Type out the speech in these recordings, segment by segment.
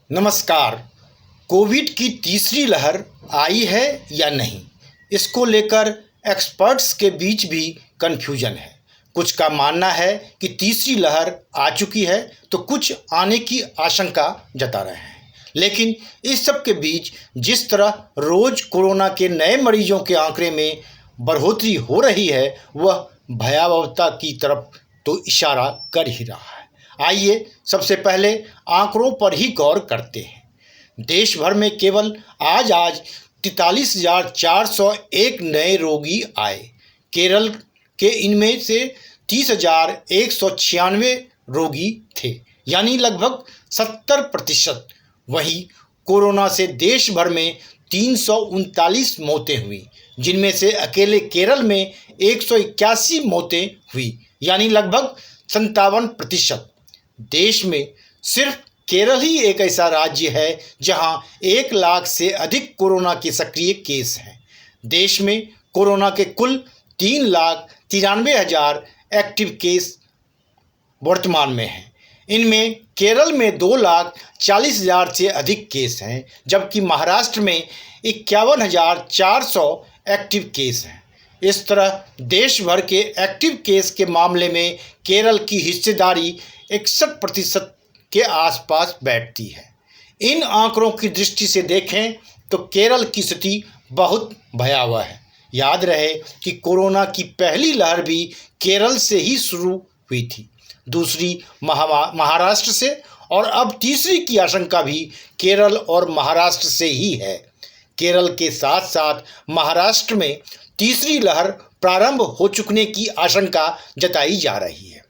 नमस्कार। कोविड की तीसरी लहर आई है या नहीं, इसको लेकर एक्सपर्ट्स के बीच भी कन्फ्यूजन है। कुछ का मानना है कि तीसरी लहर आ चुकी है तो कुछ आने की आशंका जता रहे हैं। लेकिन इस सब के बीच जिस तरह रोज कोरोना के नए मरीजों के आंकड़े में बढ़ोतरी हो रही है, वह भयावहता की तरफ तो इशारा कर ही रहा है। आइए सबसे पहले आंकड़ों पर ही गौर करते हैं। देश भर में केवल आज 43,401 नए रोगी आए। केरल के इनमें से 30,196 रोगी थे, यानी लगभग 70%। वहीं कोरोना से देश भर में 339 मौतें हुई, जिनमें से अकेले केरल में 181 मौतें हुई, यानी लगभग 57%। देश में सिर्फ केरल ही एक ऐसा राज्य है जहां 1 लाख से अधिक कोरोना के सक्रिय केस हैं। देश में कोरोना के कुल 3,93,000 एक्टिव केस वर्तमान में हैं। इनमें केरल में 2,40,000 से अधिक केस हैं, जबकि महाराष्ट्र में 51,400 एक्टिव केस हैं। इस तरह देश भर के एक्टिव केस के मामले में केरल की हिस्सेदारी 61% के आसपास बैठती है। इन आंकड़ों की दृष्टि से देखें तो केरल की स्थिति बहुत भयावह है। याद रहे कि कोरोना की पहली लहर भी केरल से ही शुरू हुई थी, दूसरी महाराष्ट्र से, और अब तीसरी की आशंका भी केरल और महाराष्ट्र से ही है। केरल के साथ साथ महाराष्ट्र में तीसरी लहर प्रारंभ हो चुकने की आशंका जताई जा रही है।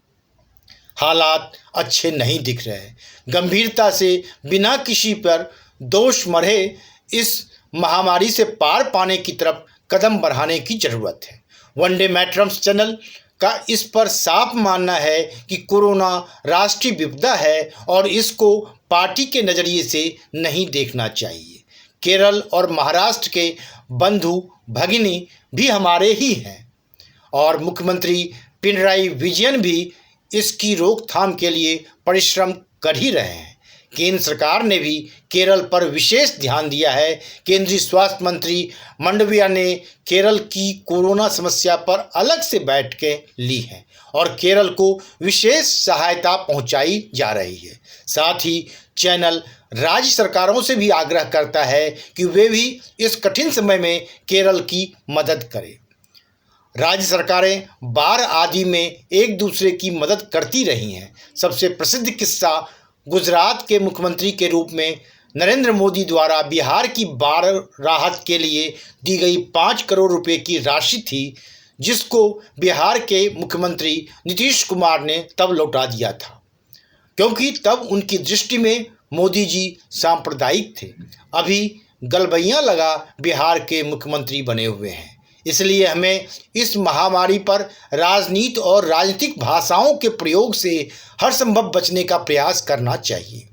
हालात अच्छे नहीं दिख रहे। गंभीरता से बिना किसी पर दोष मढ़े इस महामारी से पार पाने की तरफ कदम बढ़ाने की जरूरत है। वनडे मैट्रम्स चैनल का इस पर साफ मानना है कि कोरोना राष्ट्रीय विपदा है और इसको पार्टी के नज़रिए से नहीं देखना चाहिए। केरल और महाराष्ट्र के बंधु भगिनी भी हमारे ही हैं और मुख्यमंत्री पिनराई विजयन भी इसकी रोकथाम के लिए परिश्रम कर ही रहे हैं। केंद्र सरकार ने भी केरल पर विशेष ध्यान दिया है। केंद्रीय स्वास्थ्य मंत्री मंडविया ने केरल की कोरोना समस्या पर अलग से बैठकें ली हैं और केरल को विशेष सहायता पहुंचाई जा रही है। साथ ही चैनल राज्य सरकारों से भी आग्रह करता है कि वे भी इस कठिन समय में केरल की मदद करें। राज्य सरकारें बाढ़ आदि में एक दूसरे की मदद करती रही हैं। सबसे प्रसिद्ध किस्सा गुजरात के मुख्यमंत्री के रूप में नरेंद्र मोदी द्वारा बिहार की बाढ़ राहत के लिए दी गई 5 करोड़ रुपए की राशि थी, जिसको बिहार के मुख्यमंत्री नीतीश कुमार ने तब लौटा दिया था, क्योंकि तब उनकी दृष्टि में मोदी जी सांप्रदायिक थे। अभी गलबैयाँ लगा बिहार के मुख्यमंत्री बने हुए हैं। इसलिए हमें इस महामारी पर राजनीति और राजनीतिक भाषाओं के प्रयोग से हर संभव बचने का प्रयास करना चाहिए।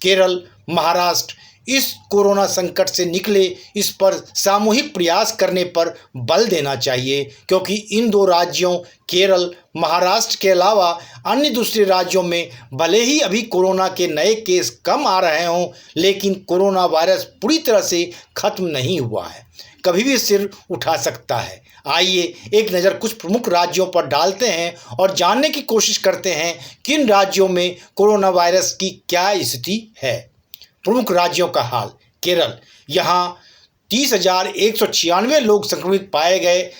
केरल, महाराष्ट्र इस कोरोना संकट से निकले, इस पर सामूहिक प्रयास करने पर बल देना चाहिए, क्योंकि इन दो राज्यों केरल, महाराष्ट्र के अलावा अन्य दूसरे राज्यों में भले ही अभी कोरोना के नए केस कम आ रहे हों, लेकिन कोरोना वायरस पूरी तरह से खत्म नहीं हुआ है, कभी भी सिर उठा सकता है। आइए एक नज़र कुछ प्रमुख राज्यों पर डालते हैं और जानने की कोशिश करते हैं किन राज्यों में कोरोना वायरस की क्या स्थिति है। प्रमुख राज्यों का हाल। केरल, यहाँ 30,196 लोग संक्रमित पाए गए,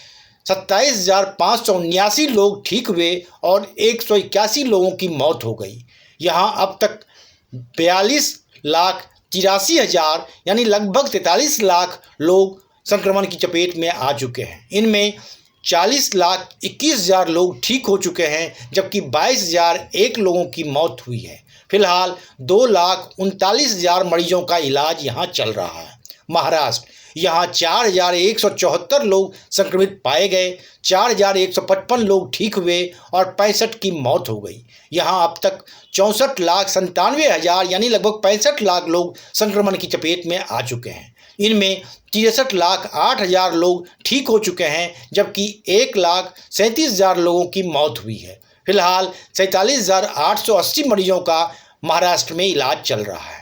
27,579 लोग ठीक हुए और 181 लोगों की मौत हो गई। यहाँ अब तक 42,83,000 यानी लगभग 43 लाख लोग संक्रमण की चपेट में आ चुके हैं। इनमें 40,21,000 लोग ठीक हो चुके हैं, जबकि 22,001 लोगों की मौत हुई है। फिलहाल 2,39,000 मरीजों का इलाज यहाँ चल रहा है। महाराष्ट्र, यहाँ 4,174 लोग संक्रमित पाए गए, 4,155 लोग ठीक हुए और 65 की मौत हो गई। यहाँ अब तक 64,97,000 यानी लगभग 65 लाख लोग संक्रमण की चपेट में आ चुके हैं। इनमें 63,08,000 लोग ठीक हो चुके हैं, जबकि 1,37,000 लोगों की मौत हुई है। फिलहाल 47,880 मरीजों का महाराष्ट्र में इलाज चल रहा है।